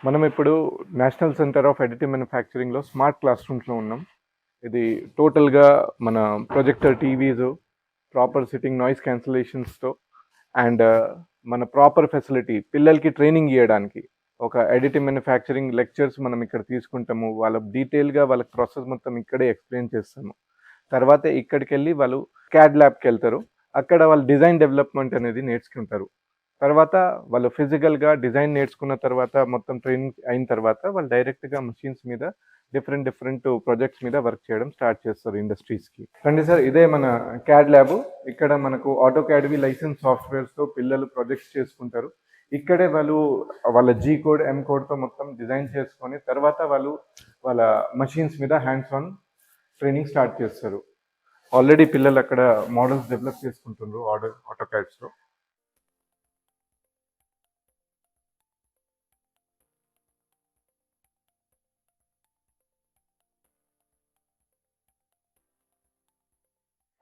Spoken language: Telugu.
మనం ఇప్పుడు నేషనల్ సెంటర్ ఆఫ్ అడిటివ్ మ్యానుఫ్యాక్చరింగ్లో స్మార్ట్ క్లాస్ రూమ్స్లో ఉన్నాం. ఇది టోటల్గా మన projector TVs, proper sitting noise క్యాన్సిలేషన్స్తో అండ్ మన ప్రాపర్ ఫెసిలిటీ పిల్లలకి ట్రైనింగ్ ఇవ్వడానికి ఒక అడిటివ్ మ్యానుఫ్యాక్చరింగ్ లెక్చర్స్ మనం ఇక్కడ తీసుకుంటాము. వాళ్ళ డీటెయిల్గా వాళ్ళకి ప్రాసెస్ మొత్తం ఇక్కడే ఎక్స్ప్లెయిన్ చేస్తాము. తర్వాత ఇక్కడికి వెళ్ళి వాళ్ళు క్యాడ్ ల్యాబ్కి వెళ్తారు. అక్కడ వాళ్ళు డిజైన్ డెవలప్మెంట్ అనేది నేర్చుకుంటారు. తర్వాత వాళ్ళు ఫిజికల్గా డిజైన్ నేర్చుకున్న తర్వాత మొత్తం ట్రైనింగ్ అయిన తర్వాత వాళ్ళు డైరెక్ట్గా మషిన్స్ మీద డిఫరెంట్ ప్రాజెక్ట్స్ మీద వర్క్ చేయడం స్టార్ట్ చేస్తారు ఇండస్ట్రీస్కి. రండి సార్, ఇదే మన క్యాడ్ ల్యాబ్. ఇక్కడ మనకు ఆటో క్యాడ్వి లైసెన్స్ సాఫ్ట్వేర్స్తో పిల్లలు ప్రాజెక్ట్స్ చేసుకుంటారు. ఇక్కడే వాళ్ళు వాళ్ళ జీ కోడ్ ఎం కోడ్తో మొత్తం డిజైన్ చేసుకొని తర్వాత వాళ్ళు వాళ్ళ మషిన్స్ మీద హ్యాండ్స్ ఆన్ ట్రైనింగ్ స్టార్ట్ చేస్తారు. ఆల్రెడీ పిల్లలు అక్కడ మోడల్స్ డెవలప్ చేసుకుంటున్నారు ఆటో క్యాడ్స్లో.